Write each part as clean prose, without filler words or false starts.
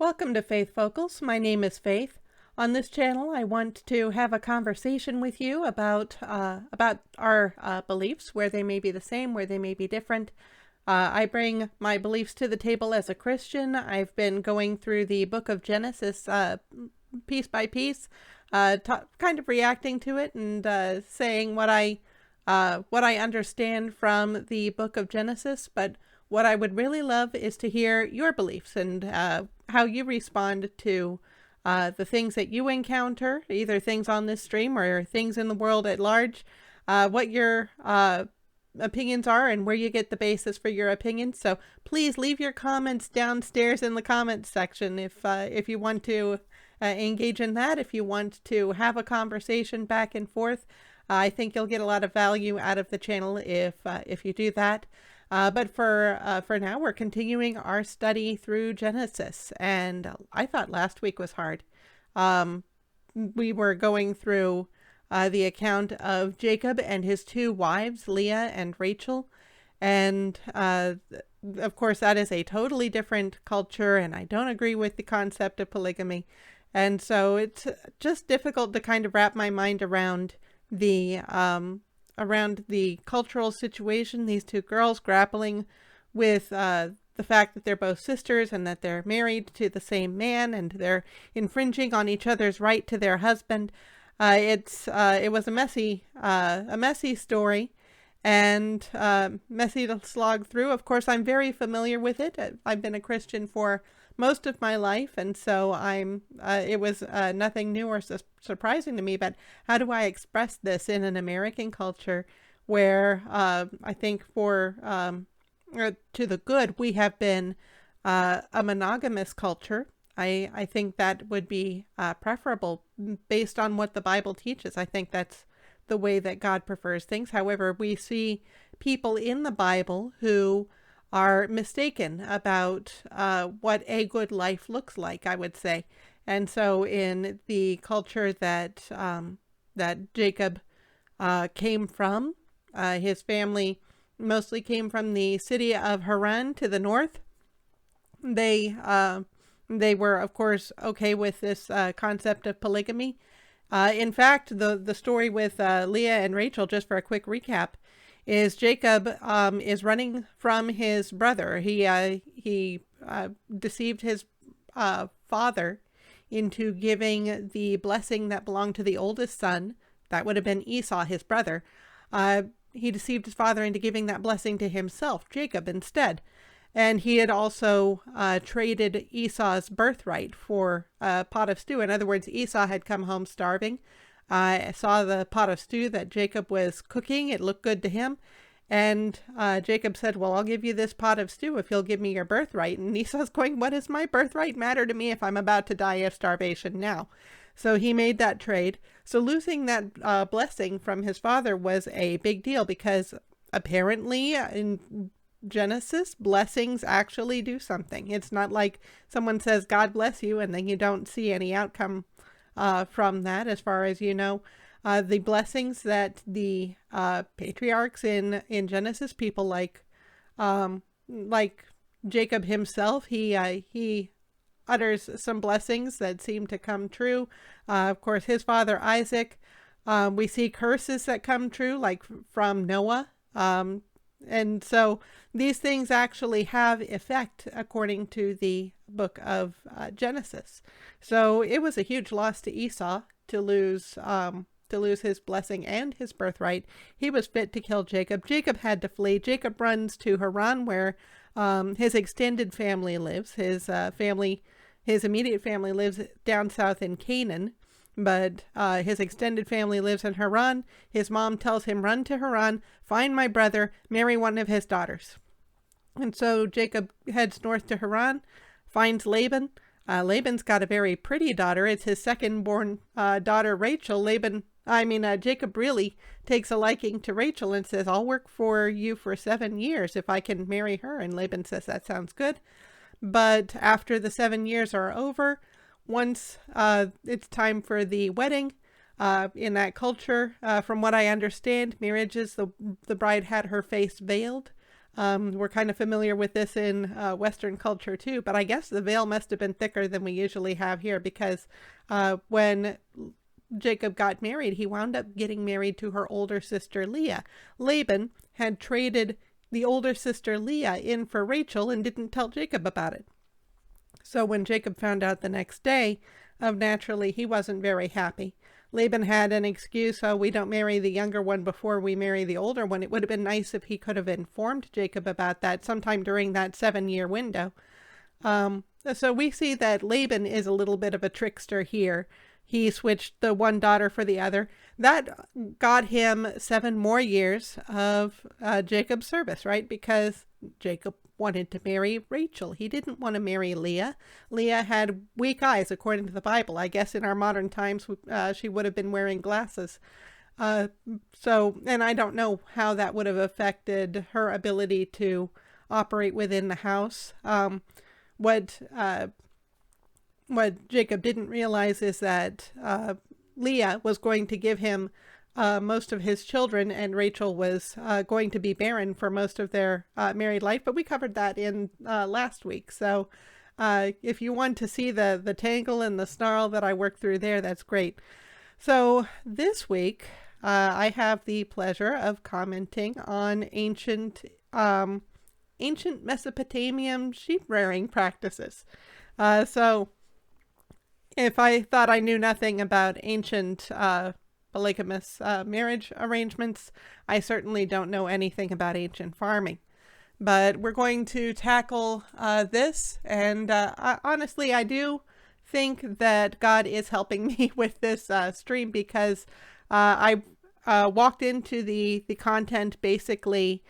Welcome to Faith Focals. My name is Faith. On this channel, I want to have a conversation with you about our beliefs, where they may be the same, where they may be different. I bring my beliefs to the table as a Christian. I've been going through the book of Genesis piece by piece, kind of reacting to it and saying what I understand from the book of Genesis. But what I would really love is to hear your beliefs and how you respond to the things that you encounter, either things on this stream or things in the world at large, what your opinions are and where you get the basis for your opinions. So please leave your comments downstairs in the comments section if you want to engage in that, if you want to have a conversation back and forth. I think you'll get a lot of value out of the channel if you do that. But for now, we're continuing our study through Genesis, and I thought last week was hard. We were going through the account of Jacob and his two wives, Leah and Rachel, and of course that is a totally different culture, and I don't agree with the concept of polygamy, and so it's just difficult to kind of wrap my mind around the cultural situation, these two girls grappling with the fact that they're both sisters and that they're married to the same man and they're infringing on each other's right to their husband. It was a messy story and messy to slog through. Of course, I'm very familiar with it. I've been a Christian for most of my life, and so it was nothing new or surprising to me. But how do I express this in an American culture where I think to the good, we have been a monogamous culture? I think that would be preferable based on what the Bible teaches. I think that's the way that God prefers things. However, we see people in the Bible who are mistaken about what a good life looks like, I would say. And so in the culture that Jacob came from, his family mostly came from the city of Haran to the north. They were, of course, okay with this concept of polygamy. In fact, the story with Leah and Rachel, just for a quick recap, is Jacob is running from his brother. He deceived his father into giving the blessing that belonged to the oldest son. That would have been Esau, his brother. He deceived his father into giving that blessing to himself, Jacob, instead. And he had also traded Esau's birthright for a pot of stew. In other words, Esau had come home starving. I saw the pot of stew that Jacob was cooking. It looked good to him. And Jacob said, well, I'll give you this pot of stew if you'll give me your birthright. And Esau's going, what does my birthright matter to me if I'm about to die of starvation now? So he made that trade. So losing that blessing from his father was a big deal, because apparently in Genesis, blessings actually do something. It's not like someone says, God bless you, and then you don't see any outcome from that, as far as you know. The blessings that the patriarchs in Genesis, people like Jacob himself, he utters some blessings that seem to come true. Of course, his father Isaac, we see curses that come true, like from Noah. And so these things actually have effect according to the book of Genesis. So it was a huge loss to Esau to lose his blessing and his birthright. He was fit to kill Jacob. Jacob had to flee. Jacob runs to Haran, where his extended family lives. His immediate family lives down south in Canaan. But his extended family lives in Haran. His mom tells him, run to Haran, find my brother, marry one of his daughters. And so Jacob heads north to Haran, finds Laban. Laban's got a very pretty daughter. It's his second-born daughter, Rachel. Jacob really takes a liking to Rachel and says, I'll work for you for 7 years if I can marry her. And Laban says, that sounds good. But after the 7 years are over, once it's time for the wedding, in that culture, from what I understand, marriages, the bride had her face veiled. We're kind of familiar with this in Western culture too, but I guess the veil must have been thicker than we usually have here, because when Jacob got married, he wound up getting married to her older sister Leah. Laban had traded the older sister Leah in for Rachel and didn't tell Jacob about it. So when Jacob found out the next day, naturally he wasn't very happy. Laban had an excuse: oh, we don't marry the younger one before we marry the older one. It would have been nice if he could have informed Jacob about that sometime during that 7-year window. So we see that Laban is a little bit of a trickster here. He switched the one daughter for the other. That got him 7 more years of Jacob's service, right? Because Jacob wanted to marry Rachel. He didn't want to marry Leah. Leah had weak eyes, according to the Bible. I guess in our modern times, she would have been wearing glasses. And I don't know how that would have affected her ability to operate within the house. What Jacob didn't realize is that Leah was going to give him most of his children, and Rachel was going to be barren for most of their married life. But we covered that in last week. So if you want to see the tangle and the snarl that I worked through there, that's great. So this week, I have the pleasure of commenting on ancient Mesopotamian sheep rearing practices. So if I thought I knew nothing about ancient polygamous marriage arrangements, I certainly don't know anything about ancient farming. But we're going to tackle this, and honestly, I do think that God is helping me with this stream, because I walked into the content basically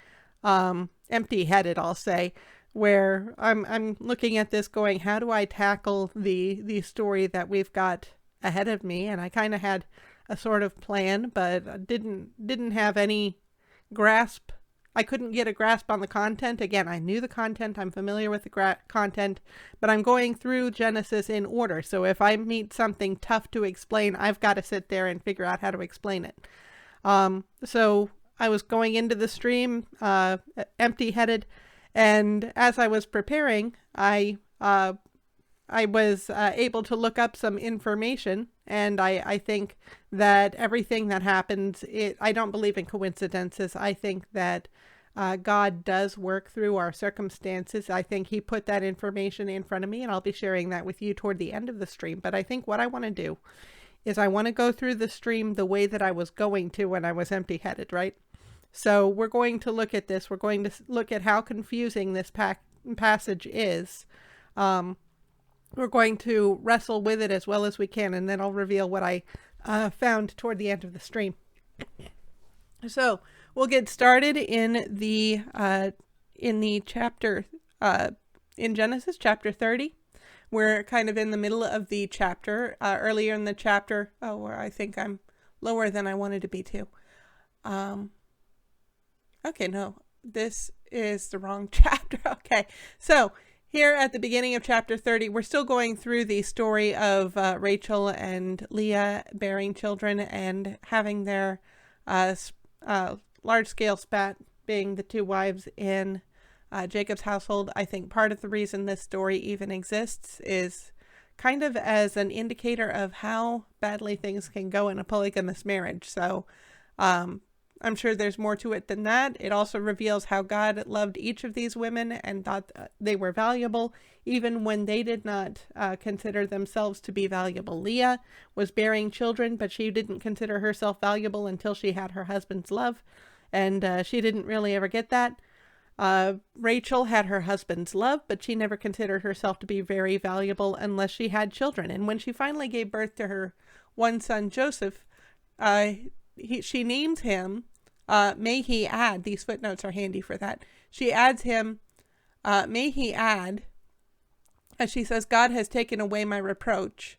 empty-headed, I'll say, where I'm looking at this going, how do I tackle the story that we've got ahead of me? And I kind of had a sort of plan, but didn't have any grasp. I couldn't get a grasp on the content. Again, I knew the content. I'm familiar with the content, but I'm going through Genesis in order. So if I meet something tough to explain, I've got to sit there and figure out how to explain it. So I was going into the stream empty-headed. And as I was preparing, I was able to look up some information, and I think that everything that happens, I don't believe in coincidences. I think that God does work through our circumstances. I think he put that information in front of me, and I'll be sharing that with you toward the end of the stream. But I think what I want to do is I want to go through the stream the way that I was going to when I was empty-headed, right? So we're going to look at this. We're going to look at how confusing this passage is. We're going to wrestle with it as well as we can, and then I'll reveal what I found toward the end of the stream. So we'll get started in the chapter, in Genesis chapter 30. We're kind of in the middle of the chapter. Earlier in the chapter, where I think I'm lower than I wanted to be too. Okay, no, this is the wrong chapter. Okay, so here at the beginning of chapter 30, we're still going through the story of Rachel and Leah bearing children and having their large-scale spat being the 2 wives in Jacob's household. I think part of the reason this story even exists is kind of as an indicator of how badly things can go in a polygamous marriage. So, I'm sure there's more to it than that. It also reveals how God loved each of these women and thought they were valuable, even when they did not consider themselves to be valuable. Leah was bearing children, but she didn't consider herself valuable until she had her husband's love, and she didn't really ever get that. Rachel had her husband's love, but she never considered herself to be very valuable unless she had children. And when she finally gave birth to her one son, Joseph, she names him, may he add, these footnotes are handy for that. She adds him, may he add, as she says, God has taken away my reproach.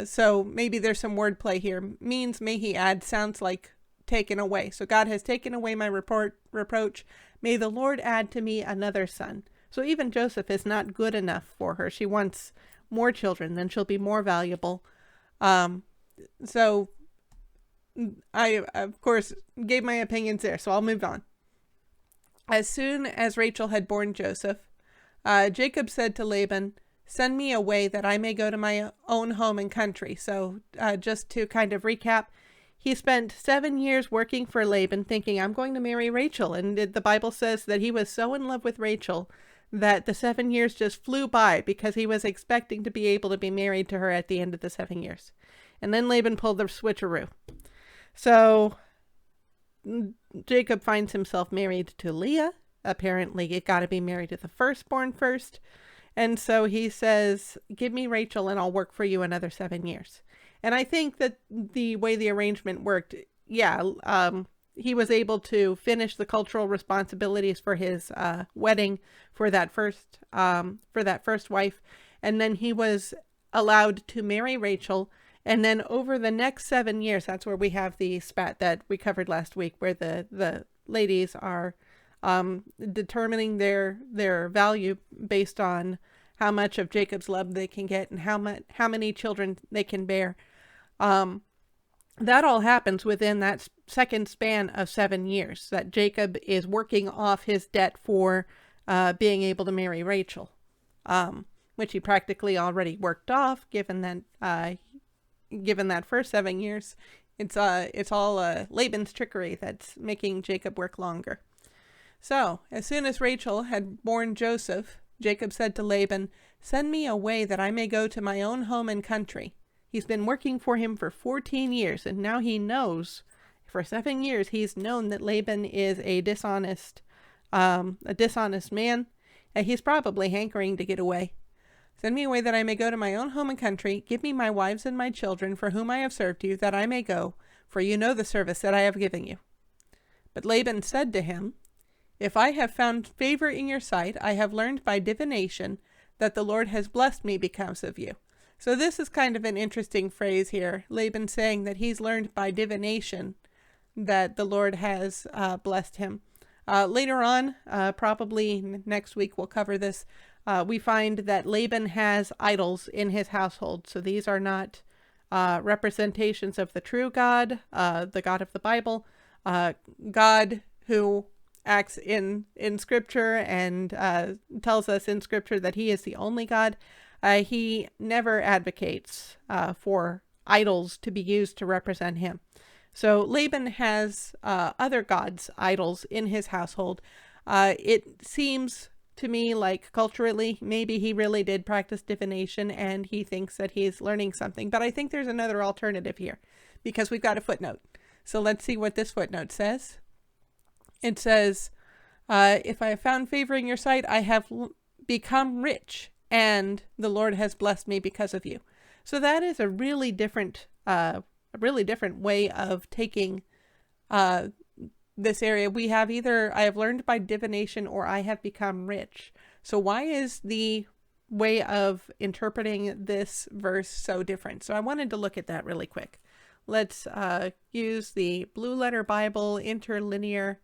So maybe there's some wordplay here. Means may he add sounds like taken away. So God has taken away my reproach. May the Lord add to me another son. So even Joseph is not good enough for her. She wants more children, then she'll be more valuable. So I, of course, gave my opinions there, so I'll move on. As soon as Rachel had borne Joseph, Jacob said to Laban, "Send me away that I may go to my own home and country." So just to kind of recap, he spent 7 years working for Laban thinking, I'm going to marry Rachel. And the Bible says that he was so in love with Rachel that the 7 years just flew by because he was expecting to be able to be married to her at the end of the 7 years. And then Laban pulled the switcheroo. So Jacob finds himself married to Leah. Apparently, you got to be married to the firstborn first. And so he says, give me Rachel and I'll work for you another 7 years. And I think that the way the arrangement worked, he was able to finish the cultural responsibilities for his wedding for that first wife. And then he was allowed to marry Rachel. And then over the next 7 years, that's where we have the spat that we covered last week, where the ladies are determining their value based on how much of Jacob's love they can get and how many children they can bear. That all happens within that second span of 7 years, that Jacob is working off his debt for being able to marry Rachel, which he practically already worked off, given that first 7 years. It's all Laban's trickery that's making Jacob work longer. So, as soon as Rachel had borne Joseph, Jacob said to Laban, "Send me away that I may go to my own home and country." He's been working for him for 14 years, and now he knows, for 7 years, he's known that Laban is a dishonest man, and he's probably hankering to get away. "Send me away that I may go to my own home and country. Give me my wives and my children, for whom I have served you, that I may go, for you know the service that I have given you." But Laban said to him, "If I have found favor in your sight, I have learned by divination that the Lord has blessed me because of you." So this is kind of an interesting phrase here. Laban saying that he's learned by divination that the Lord has blessed him. Later on, probably next week we'll cover this, we find that Laban has idols in his household. So these are not representations of the true God, the God of the Bible, God who acts in Scripture and tells us in Scripture that he is the only God. He never advocates for idols to be used to represent him. So Laban has other gods, idols in his household. It seems to me like culturally, maybe he really did practice divination and he thinks that he's learning something. But I think there's another alternative here because we've got a footnote. So let's see what this footnote says. It says, "If I have found favor in your sight, I have become rich, and the Lord has blessed me because of you." So that is a really different way of taking this area. We have either I have learned by divination or I have become rich. So why is the way of interpreting this verse so different? So I wanted to look at that really quick. Let's use the Blue Letter Bible interlinear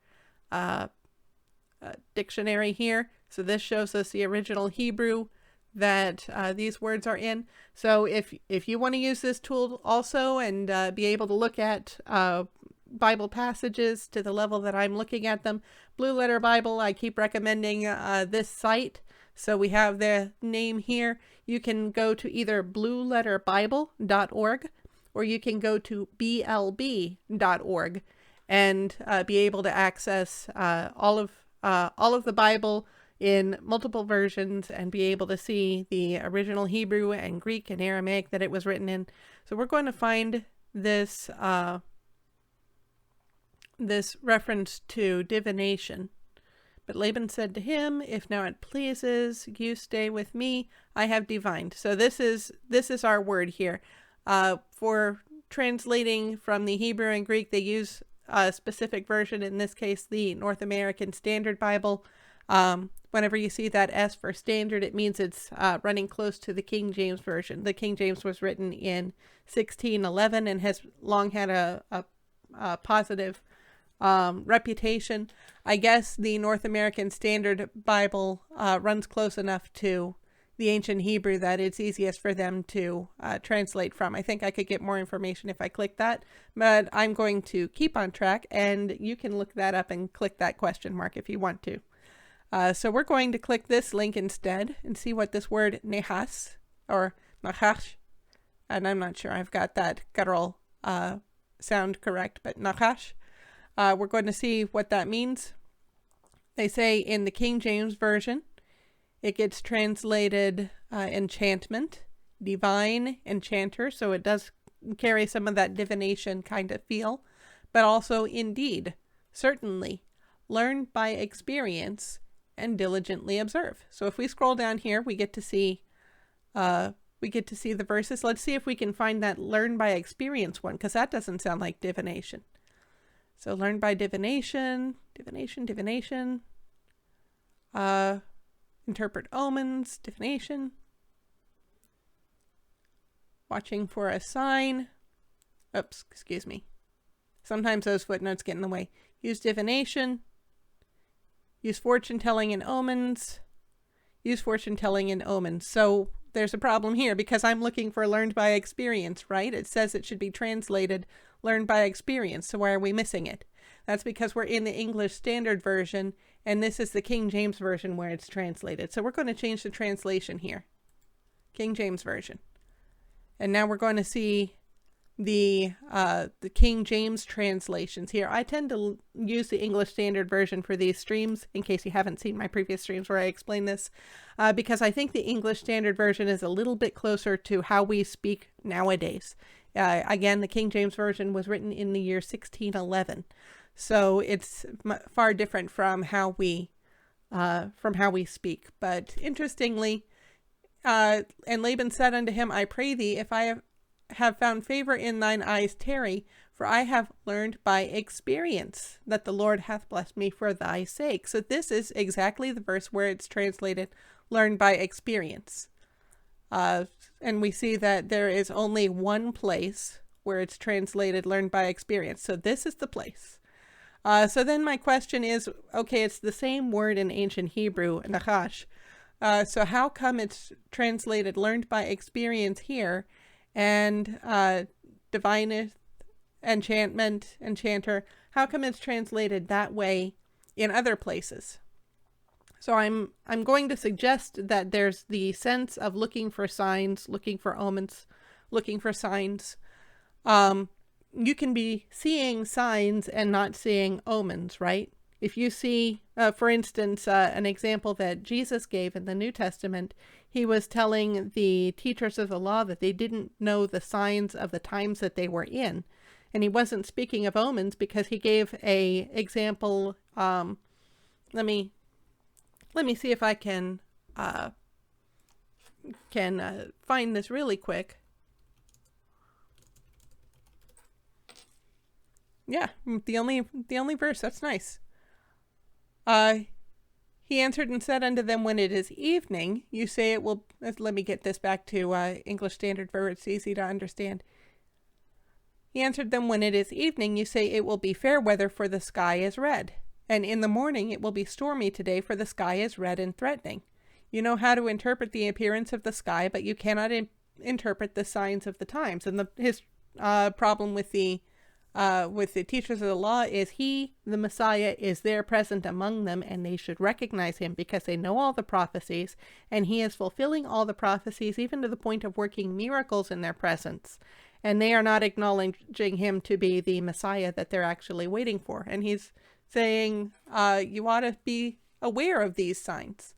dictionary here. So this shows us the original Hebrew that these words are in. So if you want to use this tool also and be able to look at Bible passages to the level that I'm looking at them, Blue Letter Bible, I keep recommending this site. So we have the name here. You can go to either blueletterbible.org or you can go to blb.org and be able to access all of the Bible in multiple versions and be able to see the original Hebrew and Greek and Aramaic that it was written in. So we're going to find this this reference to divination. But Laban said to him, "If now it pleases you stay with me, I have divined." So this is our word here. For translating from the Hebrew and Greek, they use a specific version, in this case the North American Standard Bible. Whenever you see that S for standard, it means it's running close to the King James Version. The King James was written in 1611 and has long had a positive reputation. I guess the North American Standard Bible runs close enough to the ancient Hebrew that it's easiest for them to translate from. I think I could get more information if I click that, but I'm going to keep on track, and you can look that up and click that question mark if you want to. So we're going to click this link instead and see what this word nehas, or nachash, and I'm not sure I've got that guttural sound correct, but nachash. We're going to see what that means. They say in the King James Version, it gets translated enchantment, divine, enchanter, so it does carry some of that divination kind of feel, but also indeed, certainly, learn by experience and diligently observe. So if we scroll down here, we get to see the verses. Let's see if we can find that learn by experience one, because that doesn't sound like divination. So learn by divination. Interpret omens, divination. Watching for a sign. Oops, excuse me. Sometimes those footnotes get in the way. Use divination. Use fortune telling and omens. Use fortune telling and omens. So there's a problem here because I'm looking for learned by experience, right? It says it should be translated learned by experience. So why are we missing it? That's because we're in the English Standard Version, and this is the King James Version where it's translated. So we're going to change the translation here. King James Version. And now we're going to see the King James translations here. I tend to use the English Standard Version for these streams, in case you haven't seen my previous streams where I explain this, because I think the English Standard Version is a little bit closer to how we speak nowadays. Again, the King James Version was written in the year 1611. So it's far different from how we speak. But interestingly, and Laban said unto him, I pray thee, if I have found favor in thine eyes, tarry, for I have learned by experience that the Lord hath blessed me for thy sake. So this is exactly the verse where it's translated, learned by experience. And we see that there is only one place where it's translated, learned by experience. So this is the place. So then my question is, okay, it's the same word in ancient Hebrew, nachash. So how come it's translated learned by experience here, and divine, enchantment, enchanter, how come it's translated that way in other places? So I'm going to suggest that there's the sense of looking for signs, looking for omens, looking for signs. You can be seeing signs and not seeing omens, right? If you see, for instance, an example that Jesus gave in the New Testament, he was telling the teachers of the law that they didn't know the signs of the times that they were in. And he wasn't speaking of omens because he gave a example. Let me see if I can find this really quick. Yeah, the only verse. That's nice. He answered and said unto them, when it is evening, you say it will... Let me get this back to English Standard Version. It's easy to understand. He answered them, when it is evening, you say it will be fair weather, for the sky is red. And in the morning it will be stormy today, for the sky is red and threatening. You know how to interpret the appearance of the sky, but you cannot interpret the signs of the times. And his problem with the teachers of the law is he, the Messiah, is there present among them, and they should recognize him because they know all the prophecies, and he is fulfilling all the prophecies, even to the point of working miracles in their presence. And they are not acknowledging him to be the Messiah that they're actually waiting for. And he's saying, you ought to be aware of these signs.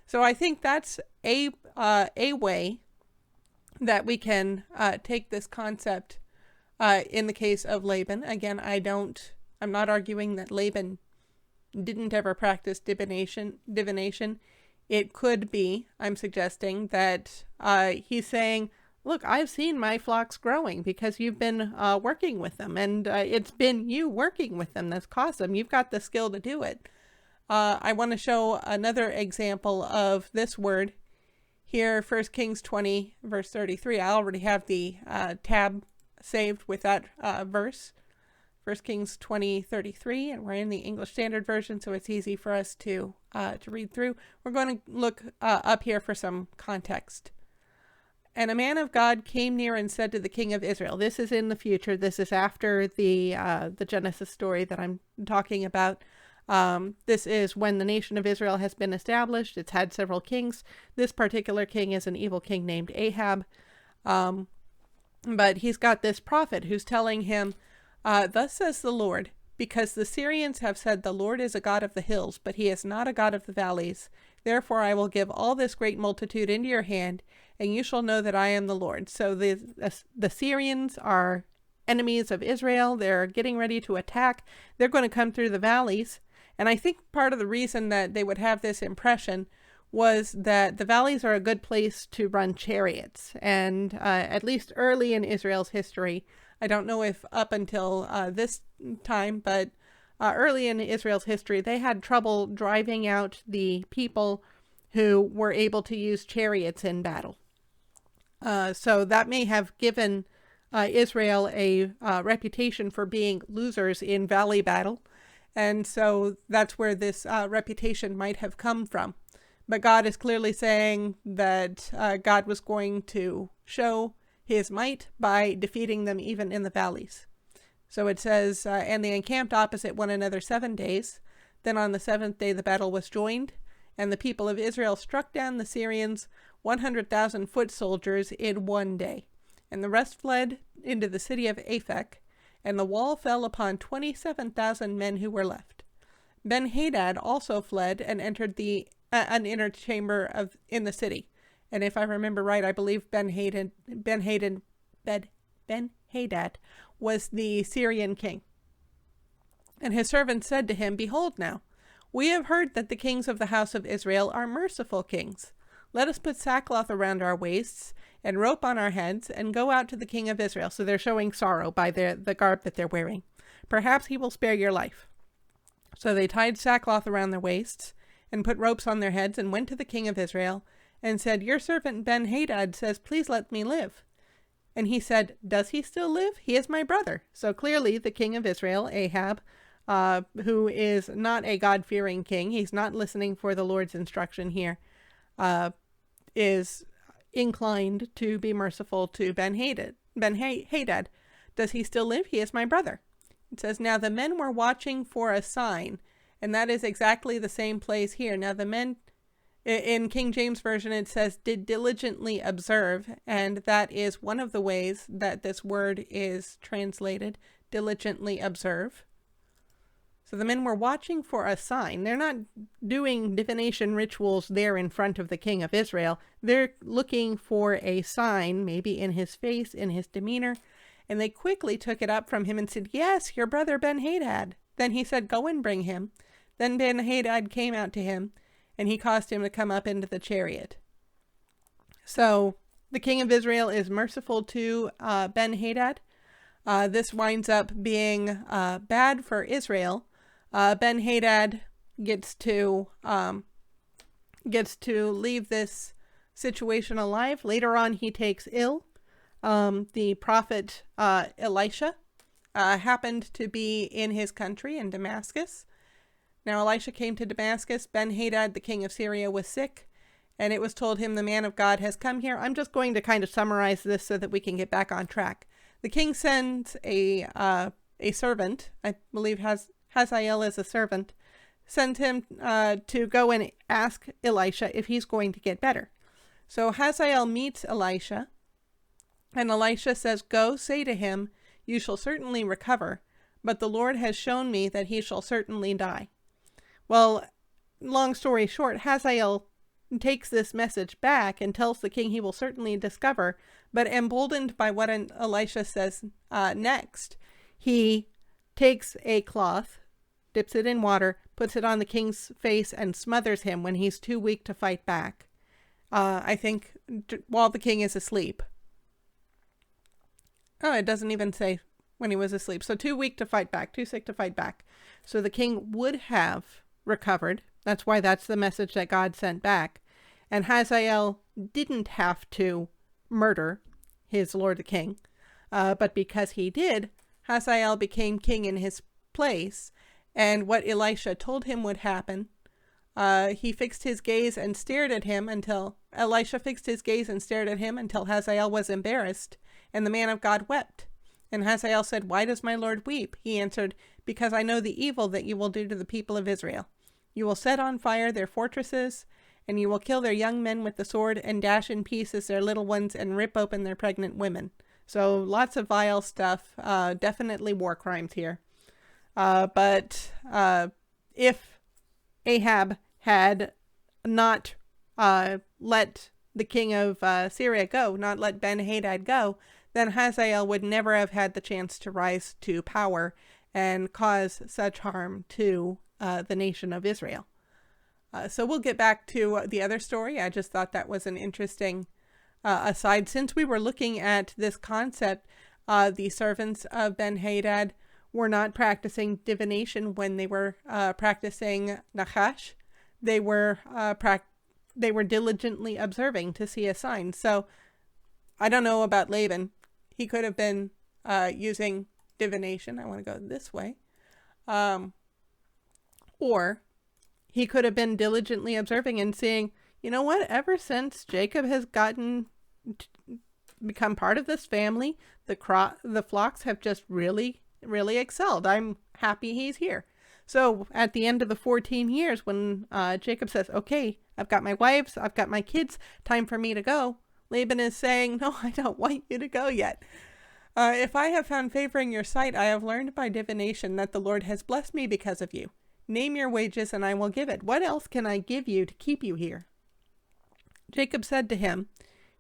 So I think that's a way that we can take this concept in the case of Laban. Again, I'm not arguing that Laban didn't ever practice divination. It could be, I'm suggesting, that he's saying, look, I've seen my flocks growing because you've been working with them, and it's been you working with them that's caused them. You've got the skill to do it. I want to show another example of this word here, 1 Kings 20, verse 33. I already have the tab saved with that verse. 1 Kings 20:33, and we're in the English Standard Version, so it's easy for us to read through. We're going to look up here for some context. And a man of God came near and said to the king of Israel. This is in the future. This is after the Genesis story that I'm talking about. This is when the nation of Israel has been established. It's had several kings. This particular king is an evil king named Ahab. But he's got this prophet who's telling him, thus says the Lord, because the Syrians have said the Lord is a God of the hills, but he is not a God of the valleys. Therefore I will give all this great multitude into your hand, and you shall know that I am the Lord. So the Syrians are enemies of Israel. They're getting ready to attack. They're going to come through the valleys. And I think part of the reason that they would have this impression was that the valleys are a good place to run chariots. And at least early in Israel's history, I don't know if up until this time, but early in Israel's history, they had trouble driving out the people who were able to use chariots in battle. So that may have given Israel a reputation for being losers in valley battle. And so that's where this reputation might have come from. But God is clearly saying that God was going to show his might by defeating them even in the valleys. So it says, and they encamped opposite one another 7 days. Then on the 7th day the battle was joined, and the people of Israel struck down the Syrians 100,000 foot soldiers in 1 day. And the rest fled into the city of Aphek, and the wall fell upon 27,000 men who were left. Ben-Hadad also fled and entered an inner chamber in the city. And if I remember right, I believe Ben-Hadad was the Syrian king. And his servants said to him, Behold now, we have heard that the kings of the house of Israel are merciful kings. Let us put sackcloth around our waists and rope on our heads and go out to the king of Israel. So they're showing sorrow by the garb that they're wearing. Perhaps he will spare your life. So they tied sackcloth around their waists and put ropes on their heads and went to the king of Israel and said, Your servant Ben-Hadad says, Please let me live. And he said, Does he still live? He is my brother. So clearly the king of Israel, Ahab, who is not a God-fearing king, he's not listening for the Lord's instruction here, is inclined to be merciful to Ben-Hadad. Does he still live? He is my brother. It says, Now the men were watching for a sign, and that is exactly the same place here. Now the men, in King James Version, it says, did diligently observe, and that is one of the ways that this word is translated, diligently observe. So the men were watching for a sign. They're not doing divination rituals there in front of the king of Israel. They're looking for a sign, maybe in his face, in his demeanor. And they quickly took it up from him and said, Yes, your brother Ben-Hadad. Then he said, Go and bring him. Then Ben-Hadad came out to him, and he caused him to come up into the chariot. So the king of Israel is merciful to Ben-Hadad. This winds up being bad for Israel. Ben-Hadad gets to leave this situation alive. Later on, he takes ill. The prophet Elisha happened to be in his country in Damascus. Now Elisha came to Damascus. Ben-Hadad, the king of Syria, was sick, and it was told him, The man of God has come here. I'm just going to kind of summarize this so that we can get back on track. The king sends a servant, I believe Hazael is a servant, sends him to go and ask Elisha if he's going to get better. So Hazael meets Elisha, and Elisha says, Go, say to him, You shall certainly recover, but the Lord has shown me that he shall certainly die. Well, long story short, Hazael takes this message back and tells the king he will certainly discover, but emboldened by what Elisha says next, he takes a cloth, dips it in water, puts it on the king's face, and smothers him when he's too weak to fight back. I think while the king is asleep. Oh, it doesn't even say when he was asleep. So too weak to fight back, too sick to fight back. So the king would have recovered. That's why that's the message that God sent back. And Hazael didn't have to murder his lord the king. But because he did, Hazael became king in his place, and what Elisha told him would happen, he fixed his gaze and stared at him until Elisha fixed his gaze and stared at him until Hazael was embarrassed, and the man of God wept. And Hazael said, "Why does my Lord weep?" He answered, "Because I know the evil that you will do to the people of Israel. You will set on fire their fortresses, and you will kill their young men with the sword, and dash in pieces their little ones, and rip open their pregnant women." So lots of vile stuff, definitely war crimes here. But if Ahab had not let the king of Syria go, not let Ben-Hadad go, then Hazael would never have had the chance to rise to power and cause such harm to the nation of Israel. So we'll get back to the other story. I just thought that was an interesting aside. Since we were looking at this concept, the servants of Ben-Hadad were not practicing divination when they were practicing Nachash. They were diligently observing to see a sign. So I don't know about Laban. He could have been using divination. I want to go this way. Or he could have been diligently observing and seeing, you know what, ever since Jacob has become part of this family, the flocks have just really, really excelled. I'm happy he's here. So at the end of the 14 years, when Jacob says, "Okay, I've got my wives, I've got my kids, time for me to go," Laban is saying, "No, I don't want you to go yet. If I have found favor in your sight, I have learned by divination that the Lord has blessed me because of you. Name your wages and I will give it. What else can I give you to keep you here?" Jacob said to him,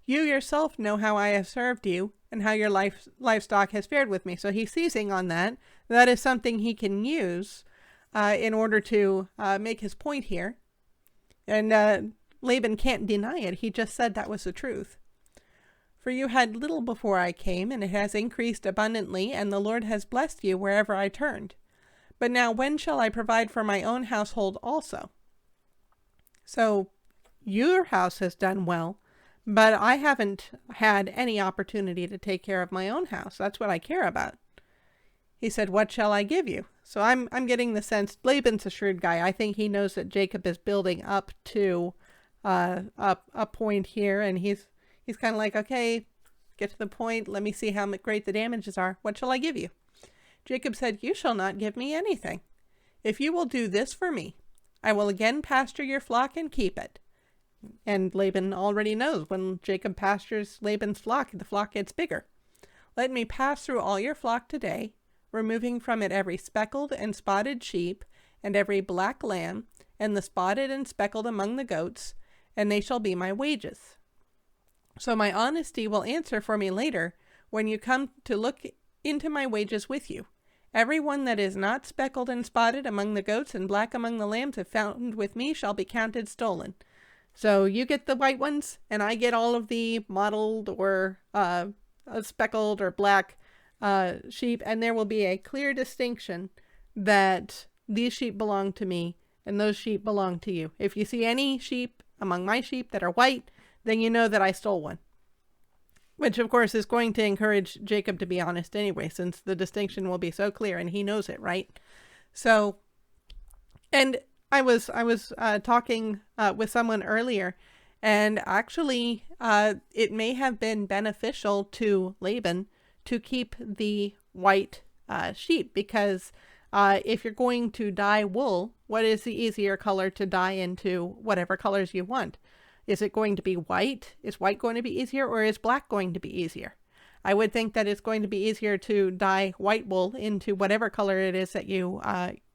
"You yourself know how I have served you and how your livestock has fared with me." So he's seizing on that. That is something he can use in order to make his point here. And Laban can't deny it. He just said that was the truth. "For you had little before I came, and it has increased abundantly, and the Lord has blessed you wherever I turned. But now when shall I provide for my own household also?" So your house has done well, but I haven't had any opportunity to take care of my own house. That's what I care about. He said, "What shall I give you?" So I'm getting the sense Laban's a shrewd guy. I think he knows that Jacob is building up to a point here, and he's kind of like, "Okay, get to the point. Let me see how great the damages are. What shall I give you?" Jacob said, "You shall not give me anything. If you will do this for me, I will again pasture your flock and keep it." And Laban already knows when Jacob pastures Laban's flock, the flock gets bigger. "Let me pass through all your flock today, removing from it every speckled and spotted sheep, and every black lamb, and the spotted and speckled among the goats, and they shall be my wages. So my honesty will answer for me later, when you come to look into my wages with you. Every one that is not speckled and spotted among the goats and black among the lambs, if found with me, shall be counted stolen." So you get the white ones, and I get all of the mottled or speckled or black sheep, and there will be a clear distinction that these sheep belong to me and those sheep belong to you. If you see any sheep among my sheep that are white, then you know that I stole one. Which, of course, is going to encourage Jacob to be honest anyway, since the distinction will be so clear, and he knows it, right? So, and I was talking with someone earlier, and actually it may have been beneficial to Laban to keep the white sheep, because if you're going to dye wool, what is the easier color to dye into whatever colors you want? Is it going to be white? Is white going to be easier, or is black going to be easier? I would think that it's going to be easier to dye white wool into whatever color it is that you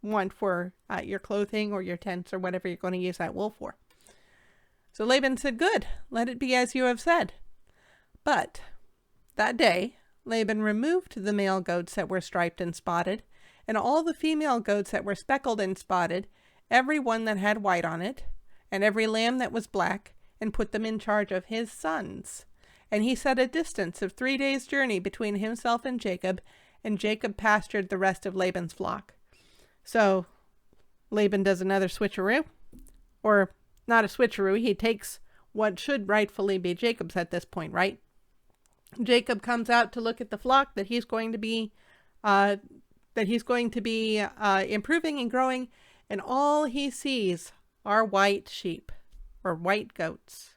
want for your clothing or your tents or whatever you're going to use that wool for. So Laban said, "Good, let it be as you have said." But that day Laban removed the male goats that were striped and spotted, and all the female goats that were speckled and spotted, every one that had white on it, and every lamb that was black, and put them in charge of his sons. And he set a distance of 3 days' journey between himself and Jacob pastured the rest of Laban's flock. So Laban does another switcheroo, or not a switcheroo. He takes what should rightfully be Jacob's at this point, right? Jacob comes out to look at the flock that he's going to be that he's going to be improving and growing, and all he sees are white sheep or white goats.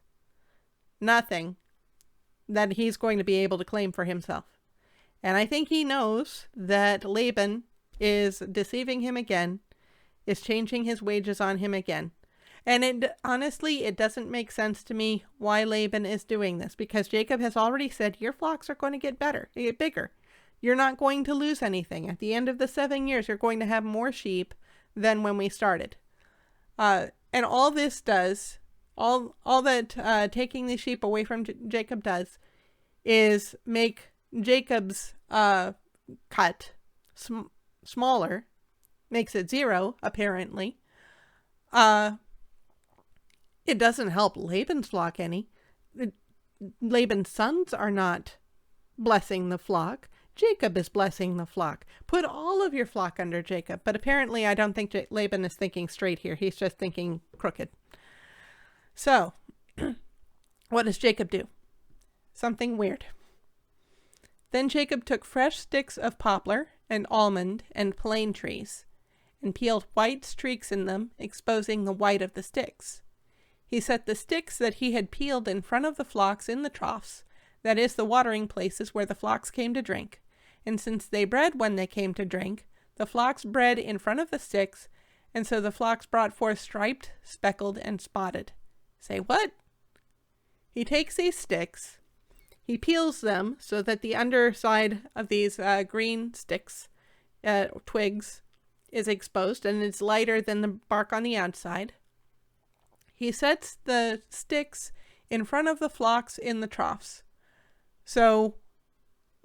Nothing that he's going to be able to claim for himself. And I think he knows that Laban is deceiving him again, is changing his wages on him again. And honestly, it doesn't make sense to me why Laban is doing this, because Jacob has already said, your flocks are going to get better, get bigger. You're not going to lose anything. At the end of the 7 years, you're going to have more sheep than when we started. And all this does, all that taking the sheep away from Jacob does, is make Jacob's cut smaller, makes it 0, apparently. It doesn't help Laban's flock any. Laban's sons are not blessing the flock. Jacob is blessing the flock. Put all of your flock under Jacob. But apparently I don't think Laban is thinking straight here. He's just thinking crooked. So, what does Jacob do? Something weird. Then Jacob took fresh sticks of poplar and almond and plane trees, and peeled white streaks in them, exposing the white of the sticks. He set the sticks that he had peeled in front of the flocks in the troughs, that is, the watering places where the flocks came to drink. And since they bred when they came to drink, the flocks bred in front of the sticks, and so the flocks brought forth striped, speckled, and spotted. Say what? He takes these sticks, he peels them so that the underside of these green sticks, twigs, is exposed, and it's lighter than the bark on the outside. He sets the sticks in front of the flocks in the troughs. So,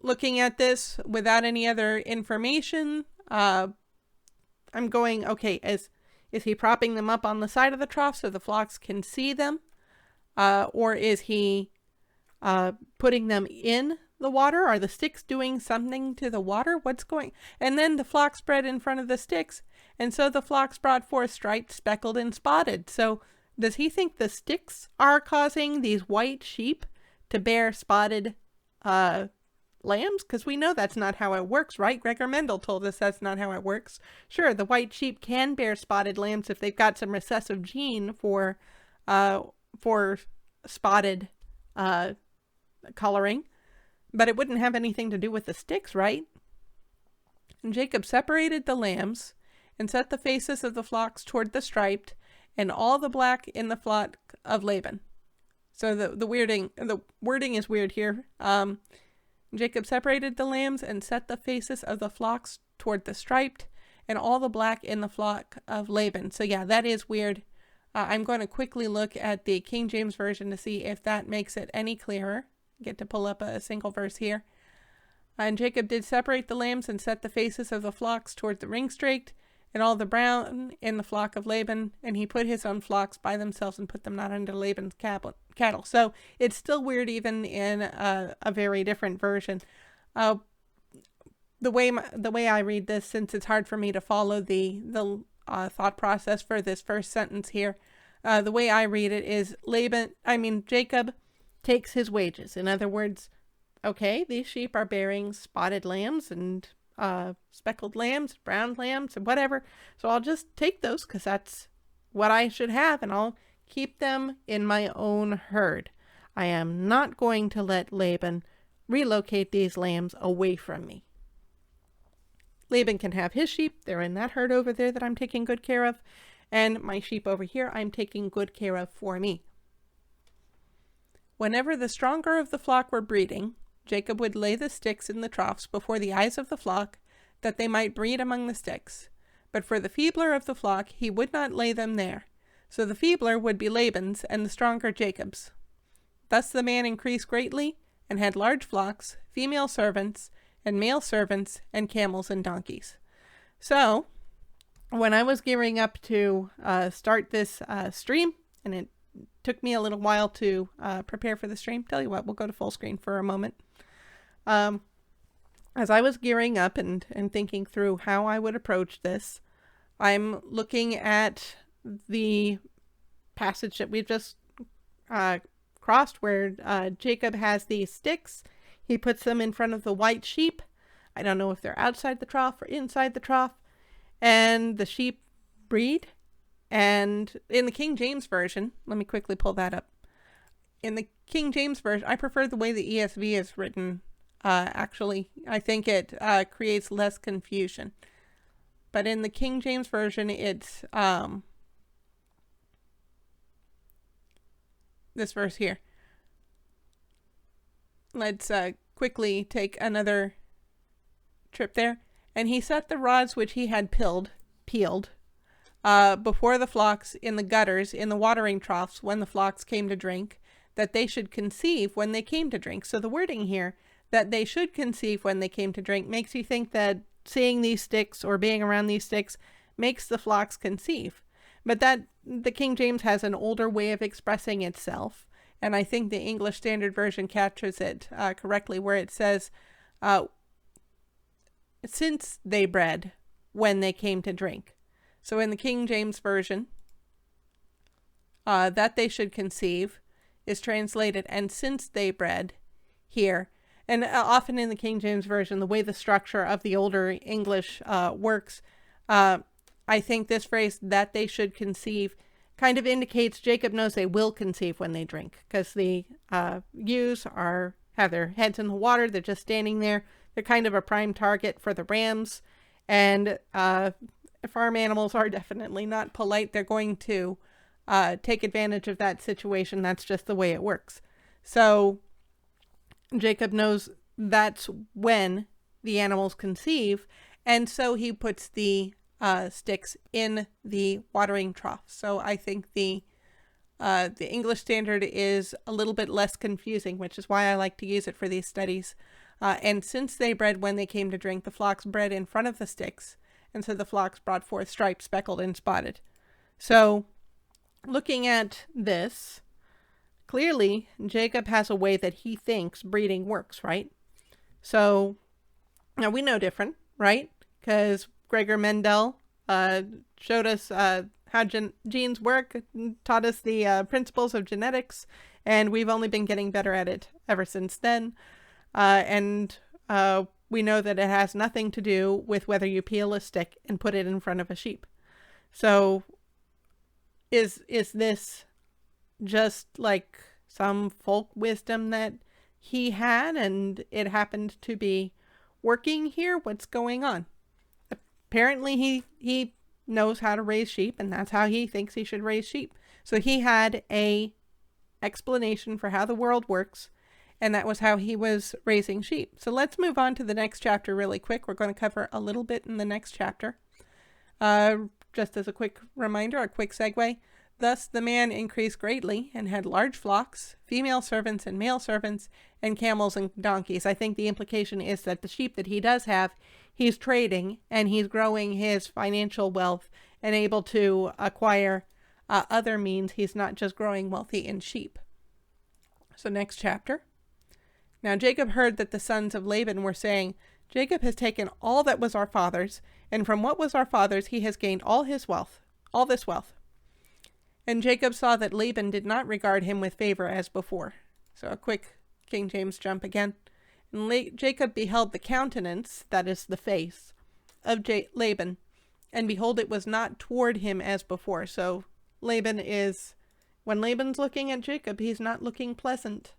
looking at this without any other information, I'm going, okay, is he propping them up on the side of the trough so the flocks can see them? Or is he putting them in the water? Are the sticks doing something to the water? What's going? And then the flocks spread in front of the sticks, and so the flocks brought forth striped, speckled, and spotted. So, does he think the sticks are causing these white sheep to bear spotted lambs? Because we know that's not how it works, right? Gregor Mendel told us that's not how it works. Sure, the white sheep can bear spotted lambs if they've got some recessive gene for spotted coloring, but it wouldn't have anything to do with the sticks, right? And Jacob separated the lambs and set the faces of the flocks toward the striped, and all the black in the flock of Laban. So the wording is weird here. Jacob separated the lambs and set the faces of the flocks toward the striped, and all the black in the flock of Laban. So yeah, that is weird. I'm going to quickly look at the King James Version to see if that makes it any clearer. Get to pull up a single verse here. And Jacob did separate the lambs and set the faces of the flocks toward the ring-straked, and all the brown in the flock of Laban, and he put his own flocks by themselves and put them not under Laban's cattle. So it's still weird even in a very different version. The way I read this, since it's hard for me to follow the thought process for this first sentence here, the way I read it is Jacob takes his wages. In other words, okay, these sheep are bearing spotted lambs and speckled lambs, brown lambs, and whatever. So I'll just take those because that's what I should have, and I'll keep them in my own herd. I am not going to let Laban relocate these lambs away from me. Laban can have his sheep. They're in that herd over there that I'm taking good care of. And my sheep over here, I'm taking good care of for me. Whenever the stronger of the flock were breeding, Jacob would lay the sticks in the troughs before the eyes of the flock, that they might breed among the sticks. But for the feebler of the flock, he would not lay them there. So the feebler would be Laban's, and the stronger Jacob's. Thus the man increased greatly, and had large flocks, female servants, and male servants, and camels and donkeys. So, when I was gearing up to start this stream, and it took me a little while to prepare for the stream. Tell you what, we'll go to full screen for a moment. As I was gearing up and thinking through how I would approach this, I'm looking at the passage that we've just crossed where Jacob has these sticks. He puts them in front of the white sheep. I don't know if they're outside the trough or inside the trough. And the sheep breed. And in the King James Version, let me quickly pull that up. In the King James Version, I prefer the way the ESV is written. Actually, I think it creates less confusion. But in the King James Version, it's this verse here. Let's quickly take another trip there. And he set the rods which he had peeled, before the flocks in the gutters, in the watering troughs, when the flocks came to drink, that they should conceive when they came to drink. So the wording here, that they should conceive when they came to drink, makes you think that seeing these sticks or being around these sticks makes the flocks conceive. But that the King James has an older way of expressing itself. And I think the English Standard Version captures it correctly, where it says, since they bred when they came to drink. So in the King James Version, that they should conceive is translated, and since they bred here. And often in the King James Version, the way the structure of the older English works, I think this phrase, that they should conceive, kind of indicates Jacob knows they will conceive when they drink, because the ewes have their heads in the water. They're just standing there. They're kind of a prime target for the rams. And farm animals are definitely not polite. They're going to take advantage of that situation. That's just the way it works. So Jacob knows that's when the animals conceive. And so he puts the sticks in the watering trough. So I think the English Standard is a little bit less confusing, which is why I like to use it for these studies. And since they bred when they came to drink, the flocks bred in front of the sticks. And so the flocks brought forth striped, speckled, and spotted. So looking at this, clearly Jacob has a way that he thinks breeding works, right? So now we know different, right? Because Gregor Mendel showed us how genes work, taught us the principles of genetics, and we've only been getting better at it ever since then. And we know that it has nothing to do with whether you peel a stick and put it in front of a sheep. So is this just like some folk wisdom that he had and it happened to be working here? What's going on? Apparently he knows how to raise sheep, and that's how he thinks he should raise sheep. So he had a explanation for how the world works, and that was how he was raising sheep. So let's move on to the next chapter really quick. We're going to cover a little bit in the next chapter. Just as a quick reminder, a quick segue. Thus the man increased greatly and had large flocks, female servants and male servants, and camels and donkeys. I think the implication is that the sheep that he does have, he's trading and he's growing his financial wealth and able to acquire other means. He's not just growing wealthy in sheep. So next chapter. Now Jacob heard that the sons of Laban were saying, Jacob has taken all that was our father's, and from what was our father's he has gained all his wealth, all this wealth. And Jacob saw that Laban did not regard him with favor as before. So a quick King James jump again. And Jacob beheld the countenance, that is the face, of Laban, and behold, it was not toward him as before. So when Laban's looking at Jacob, he's not looking pleasant.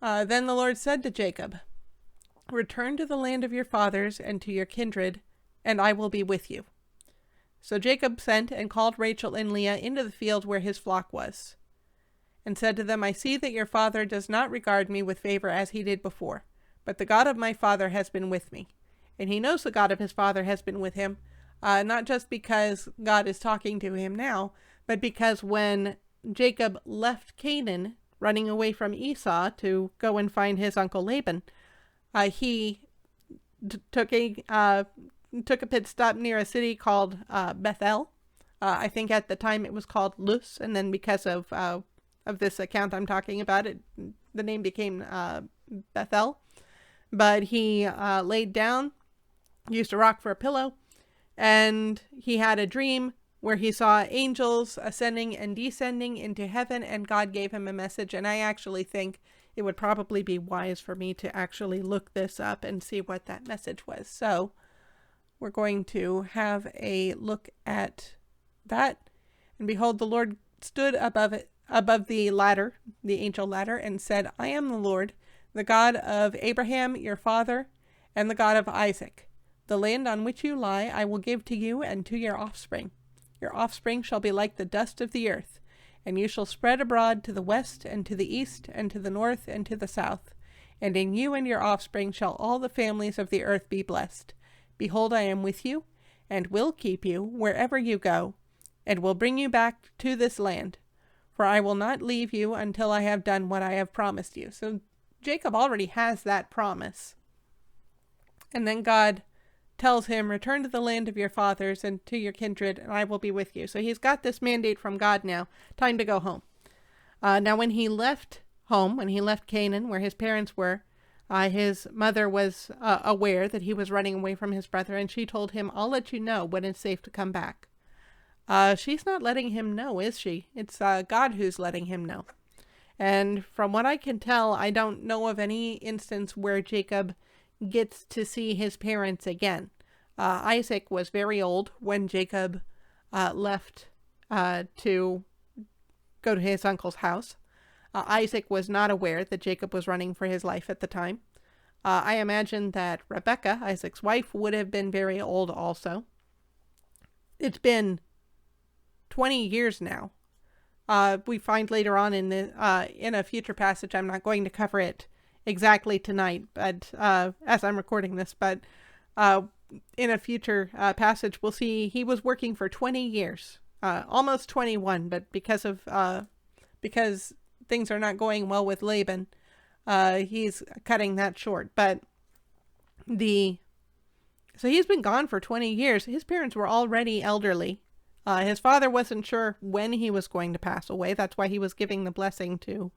Then the Lord said to Jacob, return to the land of your fathers and to your kindred, and I will be with you. So Jacob sent and called Rachel and Leah into the field where his flock was, and said to them, I see that your father does not regard me with favor as he did before, but the God of my father has been with me. And he knows the God of his father has been with him, not just because God is talking to him now, but because when Jacob left Canaan, running away from Esau to go and find his uncle Laban, he took a pit stop near a city called Bethel. I think at the time it was called Luz, and then because of this account I'm talking about, the name became Bethel. But he laid down, used a rock for a pillow, and he had a dream where he saw angels ascending and descending into heaven, and God gave him a message. And I actually think it would probably be wise for me to actually look this up and see what that message was. So we're going to have a look at that. And behold, the Lord stood above the ladder, the angel ladder, and said, I am the Lord, the God of Abraham, your father, and the God of Isaac. The land on which you lie I will give to you and to your offspring. Your offspring shall be like the dust of the earth, and you shall spread abroad to the west and to the east and to the north and to the south. And in you and your offspring shall all the families of the earth be blessed. Behold, I am with you, and will keep you wherever you go, and will bring you back to this land. For I will not leave you until I have done what I have promised you. So Jacob already has that promise. And then God tells him, return to the land of your fathers and to your kindred, and I will be with you. So he's got this mandate from God now. Time to go home. Now when he left home, when he left Canaan, where his parents were, his mother was aware that he was running away from his brother, and she told him, I'll let you know when it's safe to come back. She's not letting him know, is she? It's God who's letting him know. And from what I can tell, I don't know of any instance where Jacob gets to see his parents again. Isaac was very old when Jacob left to go to his uncle's house. Isaac was not aware that Jacob was running for his life at the time. I imagine that Rebekah, Isaac's wife, would have been very old also. It's been 20 years now. We find later on in a future passage, I'm not going to cover it exactly tonight, but as I'm recording this, but in a future passage, we'll see he was working for 20 years, almost 21, but because things are not going well with Laban, he's cutting that short. But so he's been gone for 20 years. His parents were already elderly. His father wasn't sure when he was going to pass away. That's why he was giving the blessing to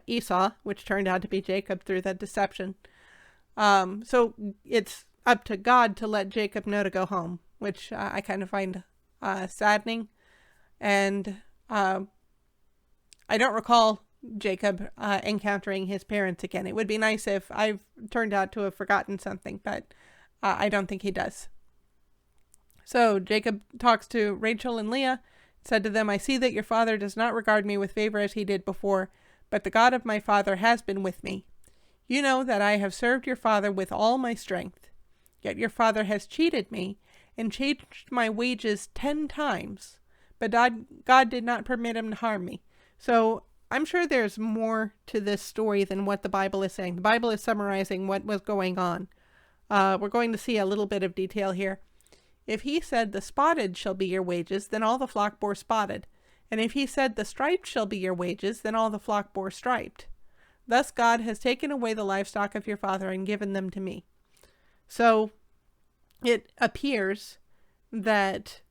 Esau, which turned out to be Jacob through that deception. So it's up to God to let Jacob know to go home, which I kind of find saddening. And I don't recall Jacob encountering his parents again. It would be nice if I've turned out to have forgotten something, but I don't think he does. So Jacob talks to Rachel and Leah, said to them, I see that your father does not regard me with favor as he did before, but the God of my father has been with me. You know that I have served your father with all my strength. Yet your father has cheated me and changed my wages 10 times. But God did not permit him to harm me. So I'm sure there's more to this story than what the Bible is saying. The Bible is summarizing what was going on. We're going to see a little bit of detail here. If he said the spotted shall be your wages, then all the flock bore spotted. And if he said the striped shall be your wages, then all the flock bore striped. Thus God has taken away the livestock of your father and given them to me. So it appears that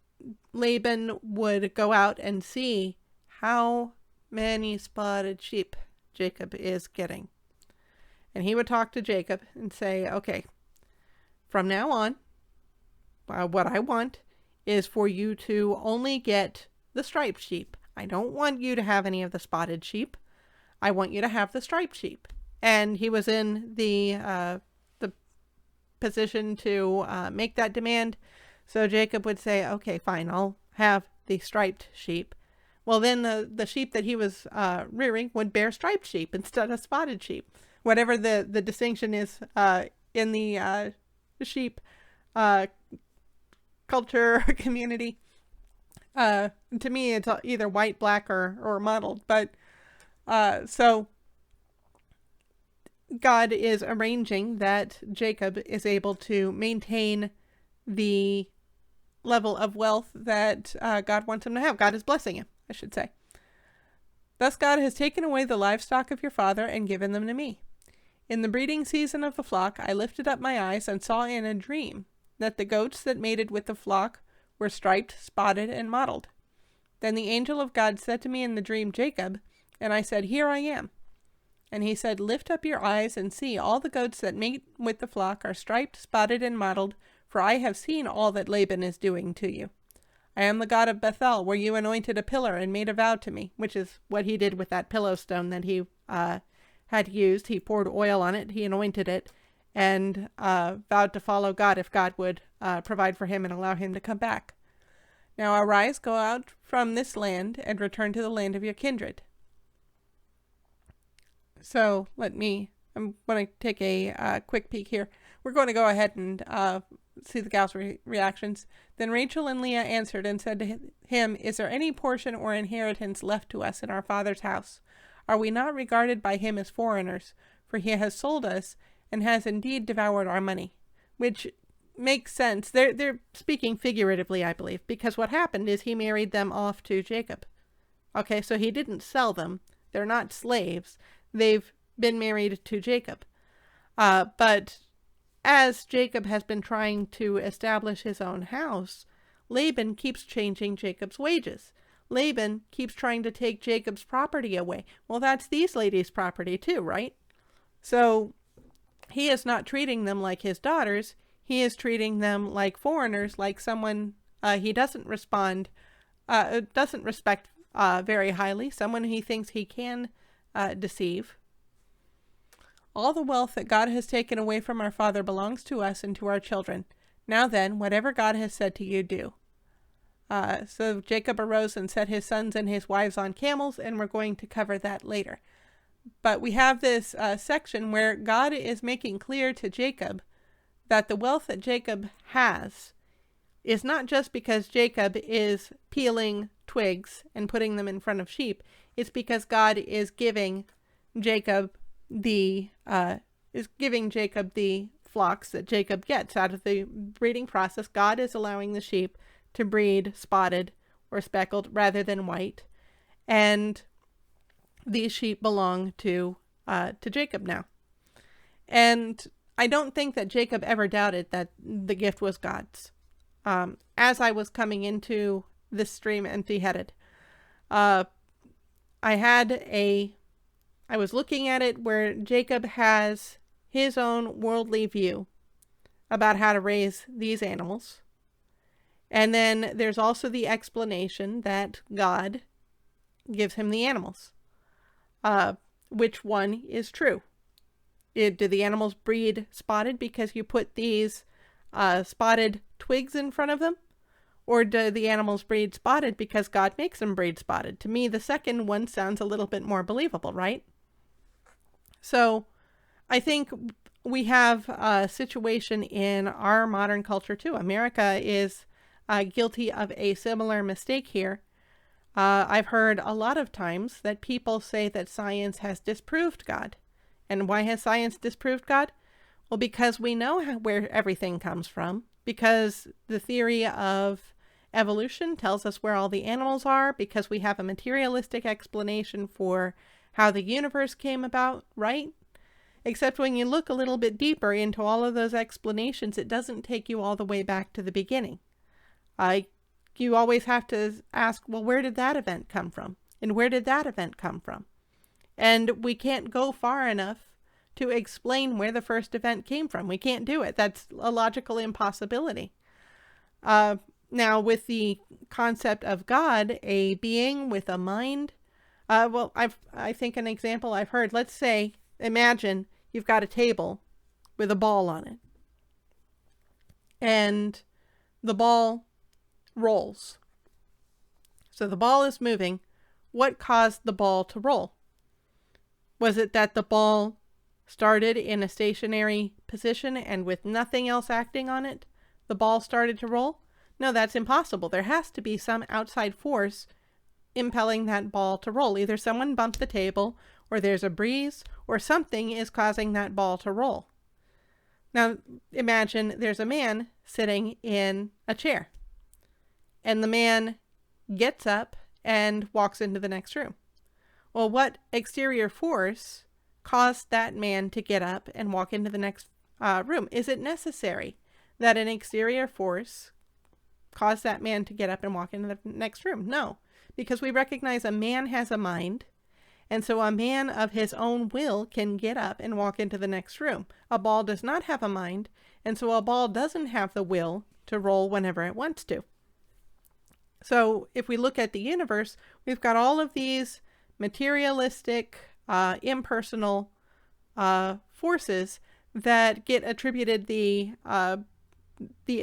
Laban would go out and see how many spotted sheep Jacob is getting. And he would talk to Jacob and say, okay, from now on, what I want is for you to only get the striped sheep. I don't want you to have any of the spotted sheep. I want you to have the striped sheep. And he was in the position to make that demand. So Jacob would say, okay, fine, I'll have the striped sheep. Well, then the sheep that he was rearing would bear striped sheep instead of spotted sheep. Whatever the distinction is in the sheep culture or community. To me, it's either white, black, or mottled. But so God is arranging that Jacob is able to maintain the level of wealth that God wants him to have. God is blessing him, I should say. Thus God has taken away the livestock of your father and given them to me. In the breeding season of the flock, I lifted up my eyes and saw in a dream that the goats that mated with the flock were striped, spotted, and mottled. Then the angel of God said to me in the dream, Jacob, and I said, Here I am. And he said, Lift up your eyes and see, all the goats that mate with the flock are striped, spotted, and mottled, for I have seen all that Laban is doing to you. I am the God of Bethel, where you anointed a pillar and made a vow to me, which is what he did with that pillow stone that he had used. He poured oil on it, he anointed it, and vowed to follow God if God would provide for him and allow him to come back. Now arise, go out from this land, and return to the land of your kindred. So I'm going to take a quick peek here. We're going to go ahead and see the gal's reactions. Then Rachel and Leah answered and said to him, "Is there any portion or inheritance left to us in our father's house? Are we not regarded by him as foreigners? For he has sold us and has indeed devoured our money." Which makes sense. They're speaking figuratively, I believe, because what happened is he married them off to Jacob. Okay, so he didn't sell them. They're not slaves. They've been married to Jacob. But as Jacob has been trying to establish his own house, Laban keeps changing Jacob's wages. Laban keeps trying to take Jacob's property away. Well, that's these ladies' property too, right? So he is not treating them like his daughters. He is treating them like foreigners, like someone he doesn't respect very highly, someone he thinks he can deceive. All the wealth that God has taken away from our father belongs to us and to our children. Now then, whatever God has said to you, do. So Jacob arose and set his sons and his wives on camels, and we're going to cover that later. But we have this section where God is making clear to Jacob that the wealth that Jacob has is not just because Jacob is peeling twigs and putting them in front of sheep. It's because God is giving Jacob the flocks that Jacob gets out of the breeding process. God is allowing the sheep to breed spotted or speckled rather than white, and these sheep belong to Jacob now. And I don't think that Jacob ever doubted that the gift was God's. As I was coming into this stream empty-headed, I was looking at it where Jacob has his own worldly view about how to raise these animals. And then there's also the explanation that God gives him the animals. Which one is true? Do the animals breed spotted because you put these spotted twigs in front of them? Or do the animals breed spotted because God makes them breed spotted? To me, the second one sounds a little bit more believable, right? So I think we have a situation in our modern culture too. America is guilty of a similar mistake here. I've heard a lot of times that people say that science has disproved God. And why has science disproved God? Well, because we know where everything comes from, because the theory of evolution tells us where all the animals are, because we have a materialistic explanation for how the universe came about, right? Except when you look a little bit deeper into all of those explanations, it doesn't take you all the way back to the beginning. You always have to ask, well, where did that event come from? And where did that event come from? And we can't go far enough to explain where the first event came from. We can't do it. That's a logical impossibility. Now, with the concept of God, a being with a mind, I think an example I've heard, let's say, imagine you've got a table with a ball on it. And the ball rolls. So the ball is moving. What caused the ball to roll? Was it that the ball started in a stationary position and with nothing else acting on it, the ball started to roll? No, that's impossible. There has to be some outside force impelling that ball to roll. Either someone bumped the table, or there's a breeze, or something is causing that ball to roll. Now, imagine there's a man sitting in a chair, and the man gets up and walks into the next room. Well, what exterior force caused that man to get up and walk into the next room? Is it necessary that an exterior force caused that man to get up and walk into the next room? No, because we recognize a man has a mind, and so a man of his own will can get up and walk into the next room. A ball does not have a mind, and so a ball doesn't have the will to roll whenever it wants to. So if we look at the universe, we've got all of these materialistic, impersonal forces that get attributed the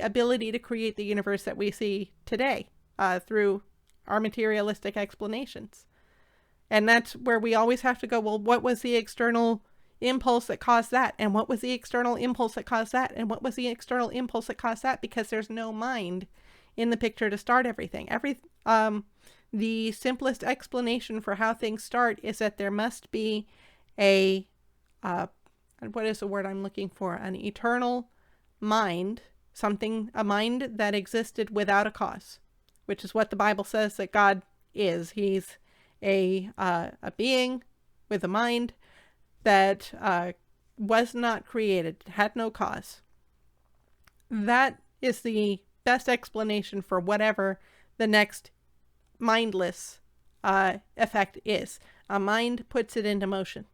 ability to create the universe that we see today through our materialistic explanations. And that's where we always have to go, well, what was the external impulse that caused that? And what was the external impulse that caused that? And what was the external impulse that caused that? Because there's no mind in the picture to start everything. The simplest explanation for how things start is that there must be a, what is the word I'm looking for? An eternal mind, a mind that existed without a cause, which is what the Bible says that God is. He's a being with a mind that was not created, had no cause. That is the best explanation for whatever the next mindless effect is. A mind puts it into motion.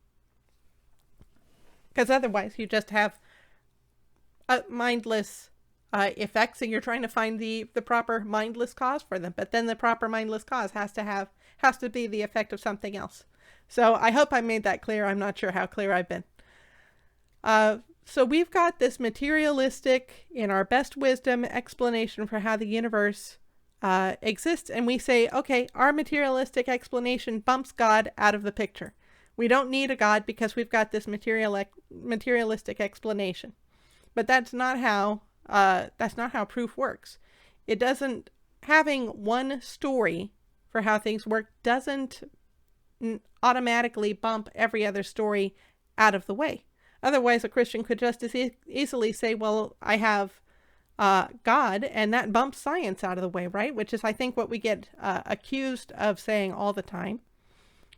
Because otherwise you just have mindless effects, and you're trying to find the proper mindless cause for them. But then the proper mindless cause has to be the effect of something else. So I hope I made that clear. I'm not sure how clear I've been. So we've got this materialistic, in our best wisdom, explanation for how the universe exists. And we say, okay, our materialistic explanation bumps God out of the picture. We don't need a God because we've got this materialistic explanation. But that's not how proof works. It doesn't, having one story for how things work doesn't automatically bump every other story out of the way. Otherwise, a Christian could just as easily say, well, I have God, and that bumps science out of the way, right? Which is, I think, what we get accused of saying all the time.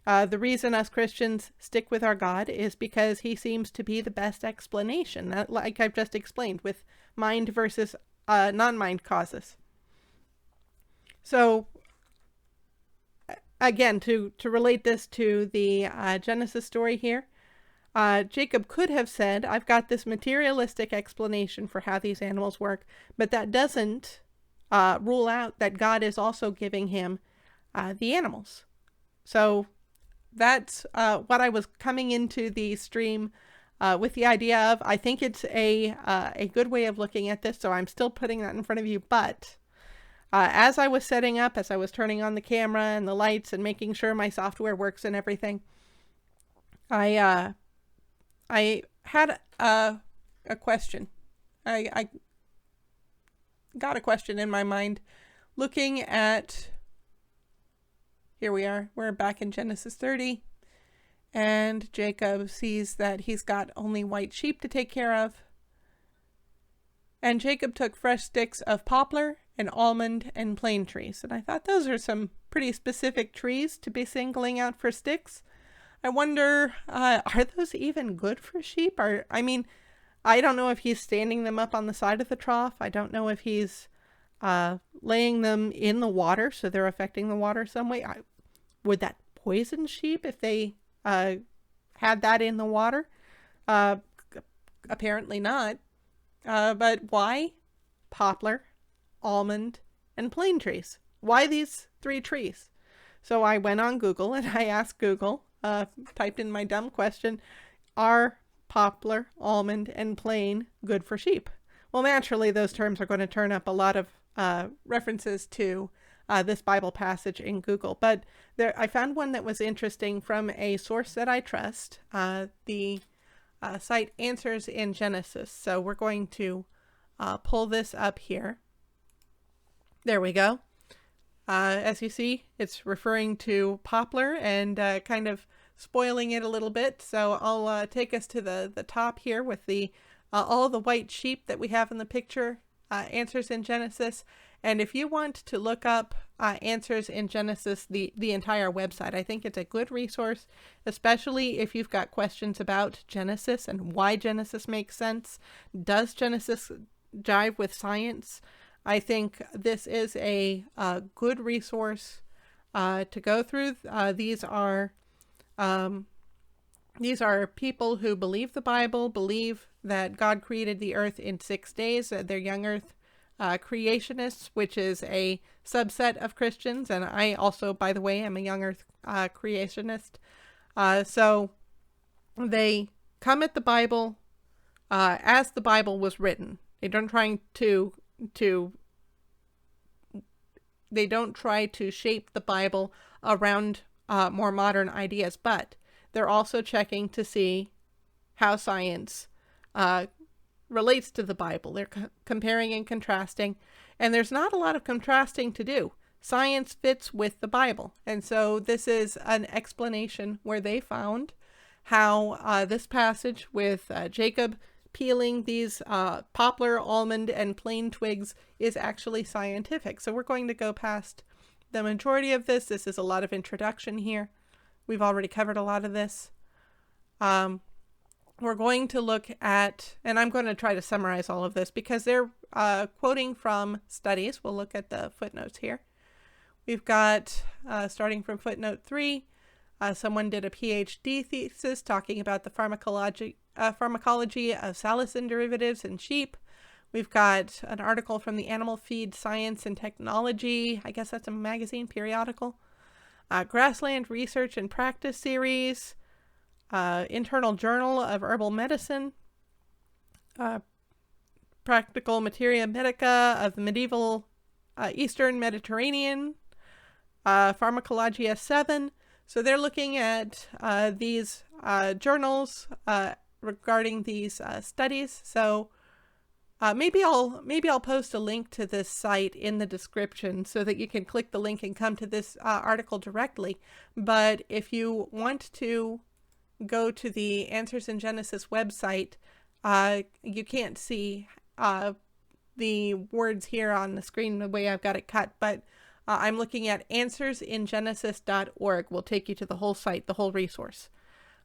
The reason us Christians stick with our God is because he seems to be the best explanation, like I've just explained, with mind versus non-mind causes. So, again, to relate this to the Genesis story here, Jacob could have said, I've got this materialistic explanation for how these animals work, but that doesn't rule out that God is also giving him the animals. So that's what I was coming into the stream with the idea of. I think it's a good way of looking at this, so I'm still putting that in front of you. But as I was setting up, as I was turning on the camera and the lights and making sure my software works and everything, I had a question. I got a question in my mind looking at, here we are, we're back in Genesis 30, and Jacob sees that he's got only white sheep to take care of. And Jacob took fresh sticks of poplar and almond and plane trees. And I thought those are some pretty specific trees to be singling out for sticks. I wonder, are those even good for sheep? I mean, I don't know if he's standing them up on the side of the trough. I don't know if he's laying them in the water, so they're affecting the water some way. Would that poison sheep if they had that in the water? Apparently not. But why poplar, almond, and plane trees? Why these 3 trees? So I went on Google and I asked Google, typed in my dumb question, are poplar, almond, and plane good for sheep? Well, naturally, those terms are going to turn up a lot of references to this Bible passage in Google. But I found one that was interesting from a source that I trust, the site Answers in Genesis. So we're going to pull this up here. There we go. As you see, it's referring to poplar and kind of spoiling it a little bit. So I'll take us to the top here with the all the white sheep that we have in the picture, Answers in Genesis. And if you want to look up Answers in Genesis, the entire website, I think it's a good resource, especially if you've got questions about Genesis and why Genesis makes sense. Does Genesis jive with science? I think this is a good resource to go through. These are people who believe the Bible, believe that God created the earth in 6 days. They're young earth creationists, which is a subset of Christians. And I also, by the way, am a young earth creationist. So they come at the Bible as the Bible was written. They don't try to shape the Bible around more modern ideas, but they're also checking to see how science relates to the Bible. They're comparing and contrasting, and there's not a lot of contrasting to do. Science fits with the Bible, and so this is an explanation where they found how this passage with Jacob peeling these poplar, almond, and plain twigs is actually scientific. So we're going to go past the majority of this. This is a lot of introduction here. We've already covered a lot of this. We're going to look at, and I'm going to try to summarize all of this because they're quoting from studies. We'll look at the footnotes here. We've got, starting from footnote 3, someone did a PhD thesis talking about the pharmacology of salicin derivatives in sheep. We've got an article from the Animal Feed Science and Technology. I guess that's a magazine periodical. Grassland Research and Practice series. Internal Journal of Herbal Medicine. Practical Materia Medica of the Medieval Eastern Mediterranean. Pharmacologia 7. So they're looking at these journals regarding these studies. So maybe I'll post a link to this site in the description so that you can click the link and come to this article directly. But if you want to go to the Answers in Genesis website, you can't see the words here on the screen the way I've got it cut, but I'm looking at answersingenesis.org. Will take you to the whole site, the whole resource.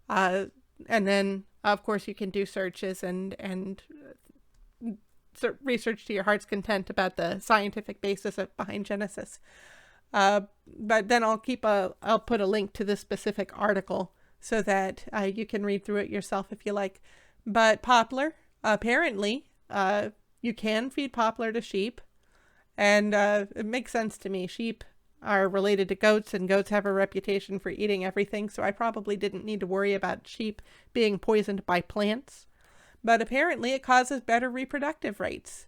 And then, of course, you can do searches and research to your heart's content about the scientific basis behind Genesis. But then I'll put a link to this specific article so that you can read through it yourself if you like. But poplar, apparently, you can feed poplar to sheep. And it makes sense to me. Sheep are related to goats, and goats have a reputation for eating everything, so I probably didn't need to worry about sheep being poisoned by plants. But apparently it causes better reproductive rates.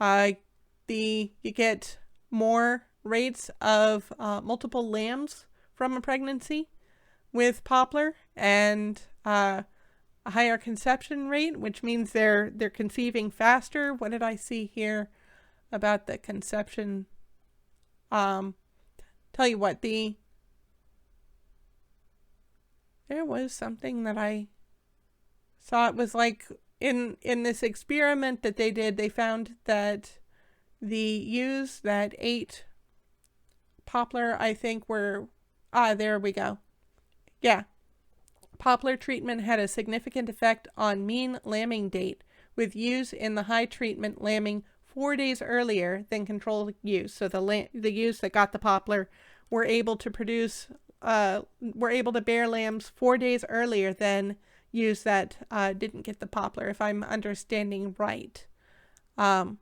You get more rates of multiple lambs from a pregnancy with poplar, and a higher conception rate, which means they're conceiving faster. What did I see here about the conception? Tell you what, there was something that I saw. It was like in this experiment that they did, they found that the ewes that ate poplar, I think were, there we go. Yeah. Poplar treatment had a significant effect on mean lambing date, with ewes in the high treatment lambing 4 days earlier than control ewes. So the ewes that got the poplar were able to bear lambs 4 days earlier than ewes that didn't get the poplar, if I'm understanding right. I'm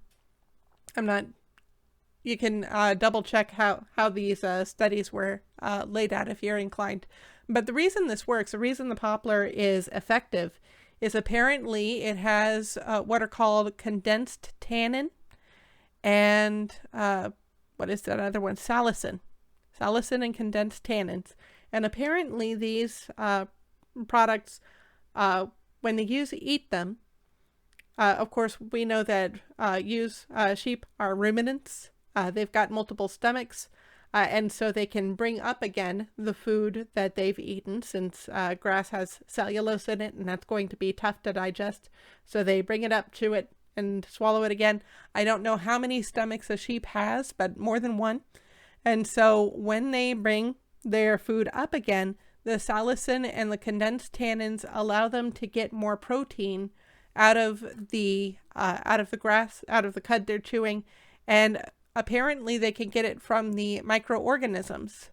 not. You can double check how these studies were laid out if you're inclined. But the reason this works, the reason the poplar is effective, is apparently it has what are called condensed tannin and what is that other one? Salicin and condensed tannins. And apparently these products, when the ewes eat them, of course we know that sheep are ruminants. They've got multiple stomachs, and so they can bring up again the food that they've eaten, since grass has cellulose in it, and that's going to be tough to digest. So they bring it up, chew it, and swallow it again. I don't know how many stomachs a sheep has, but more than one. And so when they bring their food up again, the salicin and the condensed tannins allow them to get more protein out of the grass, out of the cud they're chewing, and apparently they can get it from the microorganisms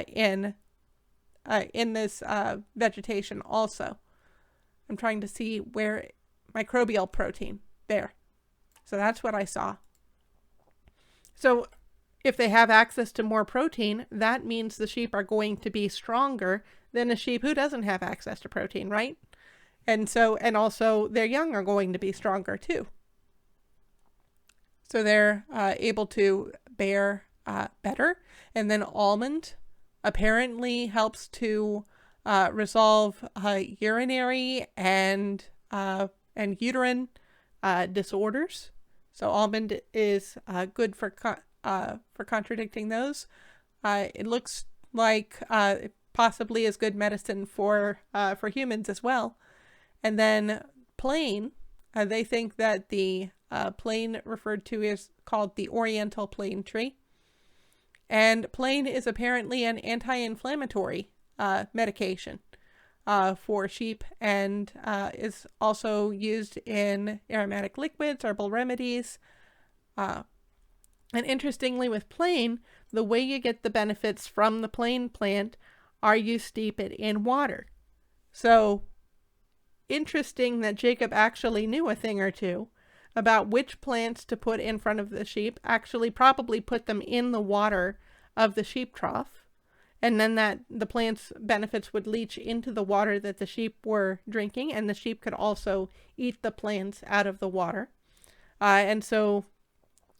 in this vegetation also. I'm trying to see where microbial protein there. So that's what I saw. So if they have access to more protein, that means the sheep are going to be stronger than a sheep who doesn't have access to protein, right? And also their young are going to be stronger too. So they're able to bear better. And then almond apparently helps to resolve urinary and uterine disorders. So almond is good for contradicting those. It looks like possibly is good medicine for humans as well. And then plain, they think that the plain referred to is called the oriental plane tree. And plain is apparently an anti-inflammatory medication for sheep, and is also used in aromatic liquids, herbal remedies. And interestingly, with plain, the way you get the benefits from the plain plant are you steep it in water. So interesting that Jacob actually knew a thing or two about which plants to put in front of the sheep, actually probably put them in the water of the sheep trough, and then that the plant's benefits would leach into the water that the sheep were drinking, and the sheep could also eat the plants out of the water. And so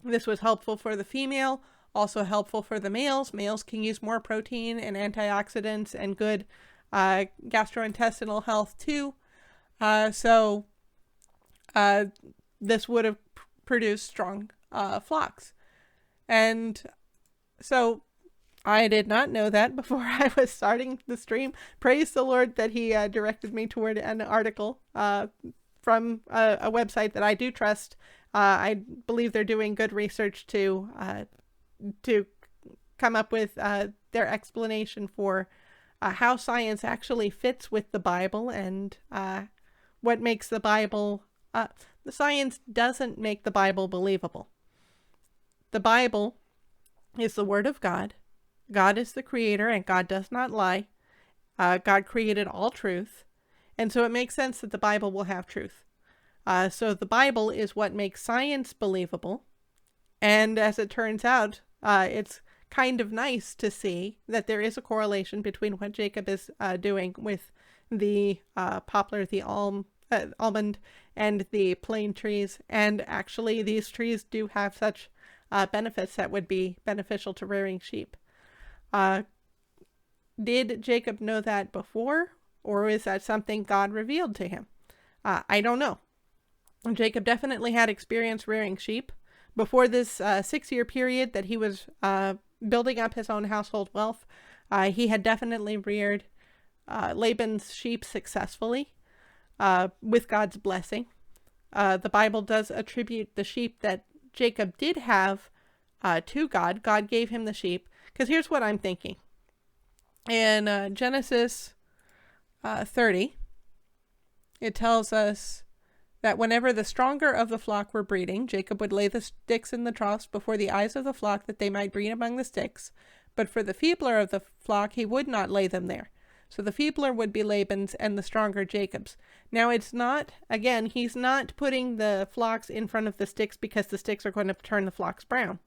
this was helpful for the female, also helpful for the males. Males can use more protein and antioxidants and good gastrointestinal health too. So this would have produced strong flocks. And so I did not know that before I was starting the stream. Praise the Lord that he directed me toward an article from a website that I do trust. I believe they're doing good research to come up with their explanation for how science actually fits with the Bible, and what makes the Bible... the science doesn't make the Bible believable. The Bible is the Word of God. God is the creator, and God does not lie. God created all truth, and so it makes sense that the Bible will have truth. So the Bible is what makes science believable, and as it turns out, it's kind of nice to see that there is a correlation between what Jacob is doing with the poplar, the almond, and the plane trees, and actually these trees do have such benefits that would be beneficial to rearing sheep. Did Jacob know that before, or is that something God revealed to him? I don't know. Jacob definitely had experience rearing sheep. Before this 6-year period that he was building up his own household wealth, he had definitely reared Laban's sheep successfully with God's blessing. The Bible does attribute the sheep that Jacob did have to God. God gave him the sheep. Because here's what I'm thinking. In Genesis 30, it tells us that whenever the stronger of the flock were breeding, Jacob would lay the sticks in the troughs before the eyes of the flock that they might breed among the sticks. But for the feebler of the flock, he would not lay them there. So the feebler would be Laban's and the stronger Jacob's. Now it's not, again, he's not putting the flocks in front of the sticks because the sticks are going to turn the flocks brown.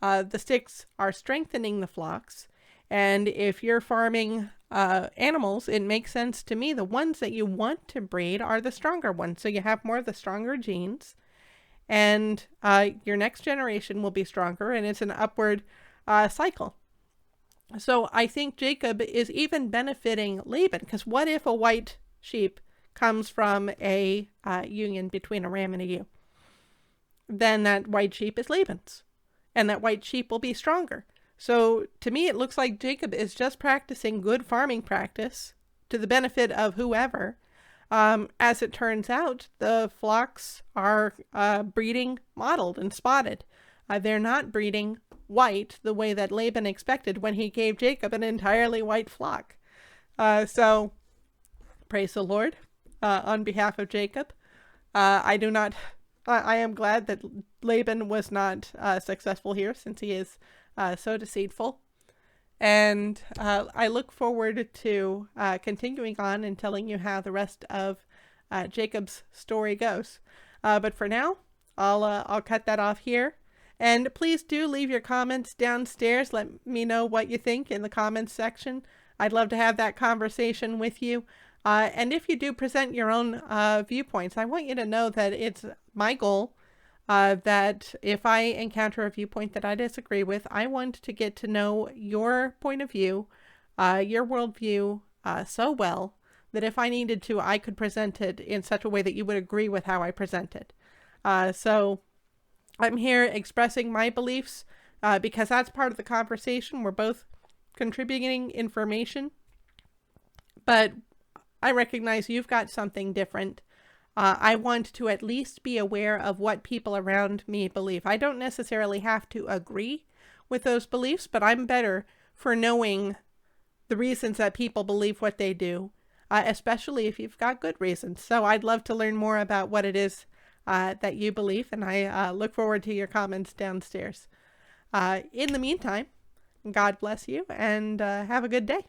The sticks are strengthening the flocks. And if you're farming animals, it makes sense to me. The ones that you want to breed are the stronger ones. So you have more of the stronger genes, and your next generation will be stronger, and it's an upward cycle. So I think Jacob is even benefiting Laban, because what if a white sheep comes from a union between a ram and a ewe? Then that white sheep is Laban's, and that white sheep will be stronger. So to me, it looks like Jacob is just practicing good farming practice to the benefit of whoever. As it turns out, the flocks are breeding mottled and spotted. They're not breeding white the way that Laban expected when he gave Jacob an entirely white flock. So praise the Lord on behalf of Jacob. I am glad that Laban was not successful here, since he is so deceitful. And I look forward to continuing on and telling you how the rest of Jacob's story goes. But for now, I'll cut that off here. And please do leave your comments downstairs. Let me know what you think in the comments section. I'd love to have that conversation with you. And if you do present your own viewpoints, I want you to know that it's my goal that if I encounter a viewpoint that I disagree with, I want to get to know your point of view, your worldview so well that if I needed to, I could present it in such a way that you would agree with how I present it. So I'm here expressing my beliefs because that's part of the conversation. We're both contributing information, but I recognize you've got something different. I want to at least be aware of what people around me believe. I don't necessarily have to agree with those beliefs, but I'm better for knowing the reasons that people believe what they do, especially if you've got good reasons. So I'd love to learn more about what it is that you believe, and I look forward to your comments downstairs. In the meantime, God bless you, and have a good day.